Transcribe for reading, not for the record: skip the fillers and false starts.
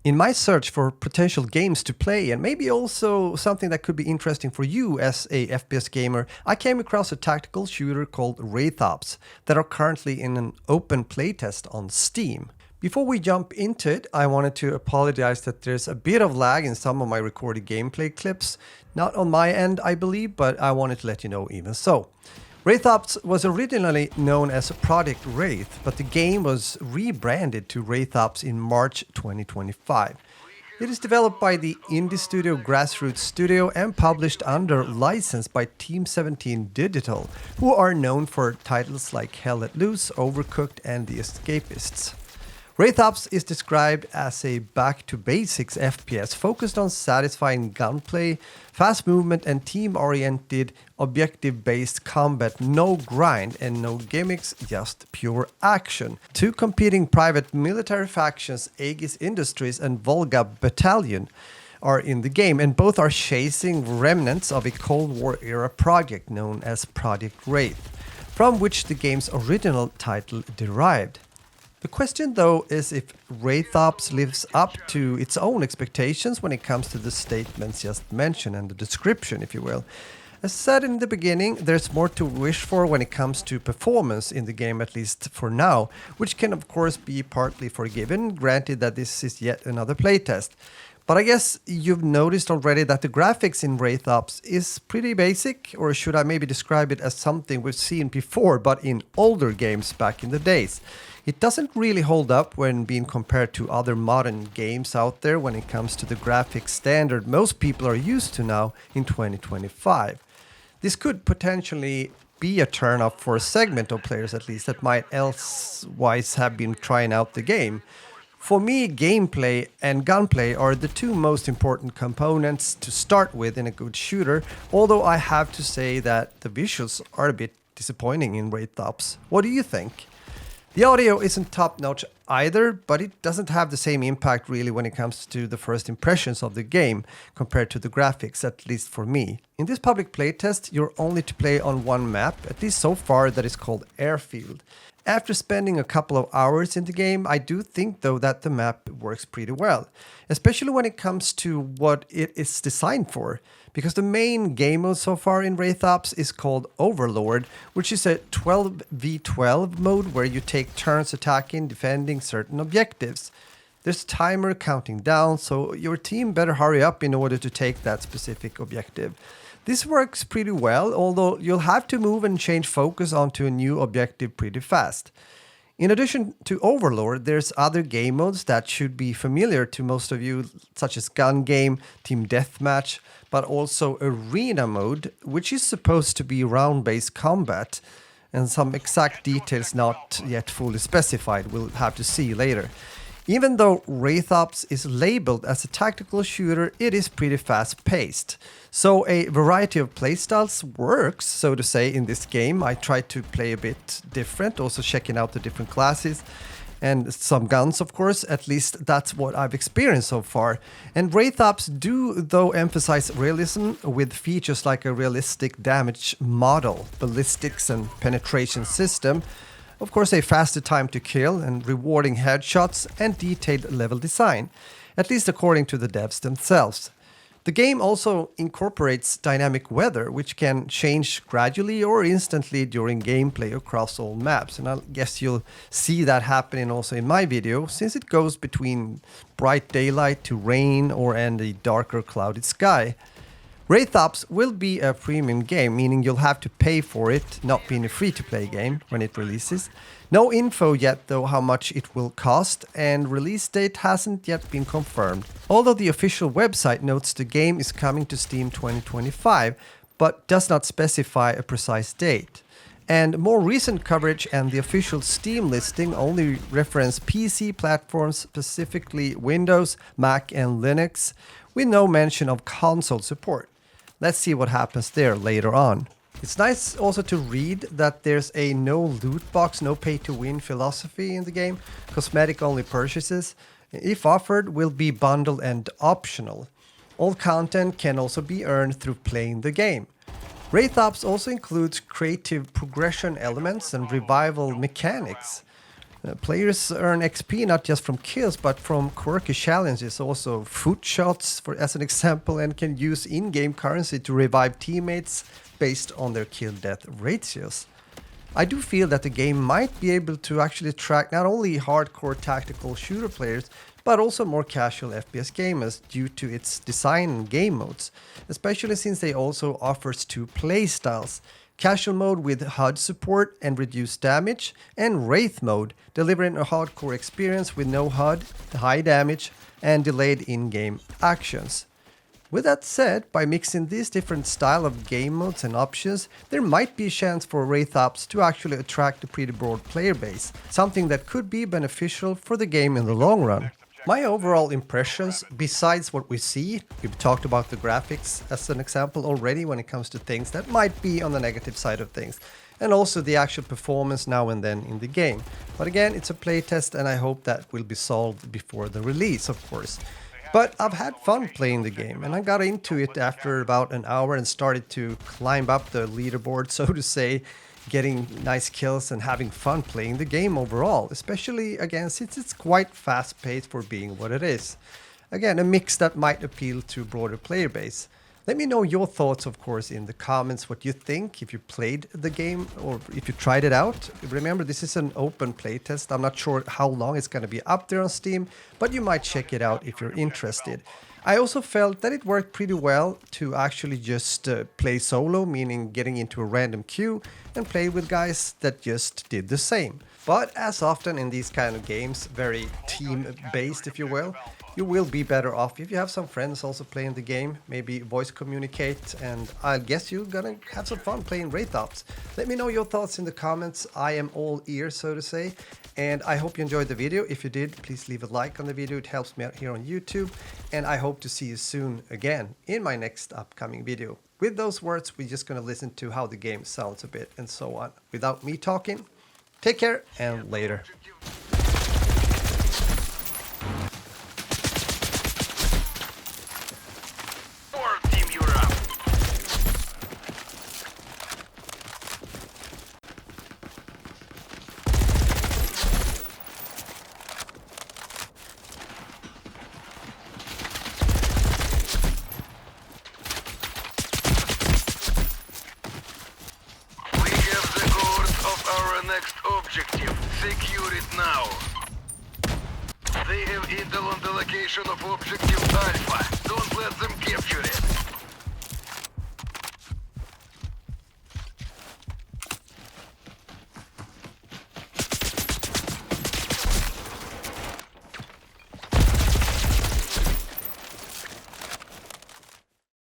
In my search for potential games to play and maybe also something that could be interesting for you as a FPS gamer, I came across a tactical shooter called Wraith Ops that are currently in an open playtest on Steam. Before we jump into it, I wanted to apologize that there's a bit of lag in some of my recorded gameplay clips. Not on my end, I believe, but I wanted to let you know even so. Wraith Ops was originally known as Project Wraith, but the game was rebranded to Wraith Ops in March 2025. It is developed by the indie studio Grassroots Studio and published under license by Team 17 Digital, who are known for titles like Hell Let Loose, Overcooked and The Escapists. Wraith Ops is described as a back-to-basics FPS focused on satisfying gunplay, fast movement and team-oriented, objective-based combat, no grind and no gimmicks, just pure action. Two competing private military factions, Aegis Industries and Volga Battalion, are in the game, and both are chasing remnants of a Cold War-era project known as Project Wraith, from which the game's original title derived. The question, though, is if Wraith Ops lives up to its own expectations when it comes to the statements just mentioned and the description, if you will. As said in the beginning, there's more to wish for when it comes to performance in the game, at least for now, which can of course be partly forgiven, granted that this is yet another playtest. But I guess you've noticed already that the graphics in Wraith Ops is pretty basic, or should I maybe describe it as something we've seen before, but in older games back in the days. It doesn't really hold up when being compared to other modern games out there when it comes to the graphics standard most people are used to now in 2025. This could potentially be a turn-off for a segment of players at least that might elsewise have been trying out the game. For me, gameplay and gunplay are the two most important components to start with in a good shooter, although I have to say that the visuals are a bit disappointing in Wraith Ops. What do you think? The audio isn't top-notch either, but it doesn't have the same impact really when it comes to the first impressions of the game compared to the graphics, at least for me. In this public playtest, you're only to play on one map, at least so far, that is called Airfield. After spending a couple of hours in the game, I do think though that the map works pretty well, especially when it comes to what it is designed for, because the main game mode so far in Wraith Ops is called Overlord, which is a 12v12 mode where you take turns attacking, defending certain objectives. There's a timer counting down, so your team better hurry up in order to take that specific objective. This works pretty well, although you'll have to move and change focus onto a new objective pretty fast. In addition to Overlord, there's other game modes that should be familiar to most of you, such as Gun Game, Team Deathmatch, but also Arena mode, which is supposed to be round-based combat, and some exact details not yet fully specified, we'll have to see later. Even though Wraith Ops is labeled as a tactical shooter, it is pretty fast-paced. So a variety of playstyles works, so to say, in this game. I tried to play a bit different, also checking out the different classes and some guns, of course. At least that's what I've experienced so far. And Wraith Ops do, though, emphasize realism with features like a realistic damage model, ballistics and penetration system. Of course, a faster time to kill and rewarding headshots and detailed level design, at least according to the devs themselves. The game also incorporates dynamic weather, which can change gradually or instantly during gameplay across all maps. And I guess you'll see that happening also in my video, since it goes between bright daylight to rain and a darker clouded sky. Wraith Ops will be a premium game, meaning you'll have to pay for it, not being a free-to-play game when it releases. No info yet though how much it will cost, and release date hasn't yet been confirmed. Although the official website notes the game is coming to Steam 2025, but does not specify a precise date. And more recent coverage and the official Steam listing only reference PC platforms, specifically Windows, Mac and Linux, with no mention of console support. Let's see what happens there later on. It's nice also to read that there's a no loot box, no pay to win philosophy in the game. Cosmetic only purchases, if offered, will be bundled and optional. All content can also be earned through playing the game. Wraith Ops also includes creative progression elements and revival mechanics. Players earn XP not just from kills but from quirky challenges, also foot shots as an example, and can use in-game currency to revive teammates based on their kill-death ratios. I do feel that the game might be able to actually attract not only hardcore tactical shooter players but also more casual FPS gamers due to its design and game modes, especially since they also offers two play styles. Casual mode with HUD support and reduced damage, and Wraith mode, delivering a hardcore experience with no HUD, high damage, and delayed in-game actions. With that said, by mixing these different style of game modes and options, there might be a chance for Wraith Ops to actually attract a pretty broad player base, something that could be beneficial for the game in the long run. My overall impressions, besides what we see, we've talked about the graphics as an example already when it comes to things that might be on the negative side of things, and also the actual performance now and then in the game. But again, it's a playtest and I hope that will be solved before the release, of course. But I've had fun playing the game, and I got into it after about an hour and started to climb up the leaderboard, so to say, getting nice kills and having fun playing the game overall, especially again since it's quite fast-paced for being what it is. Again, a mix that might appeal to a broader player base. Let me know your thoughts, of course, in the comments, what you think, if you played the game or if you tried it out. Remember, this is an open playtest. I'm not sure how long it's going to be up there on Steam, but you might check it out if you're interested. I also felt that it worked pretty well to actually just play solo, meaning getting into a random queue and play with guys that just did the same. But as often in these kind of games, very team-based if you will be better off if you have some friends also playing the game, maybe voice communicate, and I guess you're gonna have some fun playing Wraith Ops. Let me know your thoughts in the comments. I am all ears, so to say, and I hope you enjoyed the video. If you did, please leave a like on the video, it helps me out here on YouTube, and I hope to see you soon again in my next upcoming video. With those words, we're just gonna listen to how the game sounds a bit and so on. Without me talking, take care and later. Next objective, secure it now. They have intel on the location of objective Alpha. Don't let them capture it.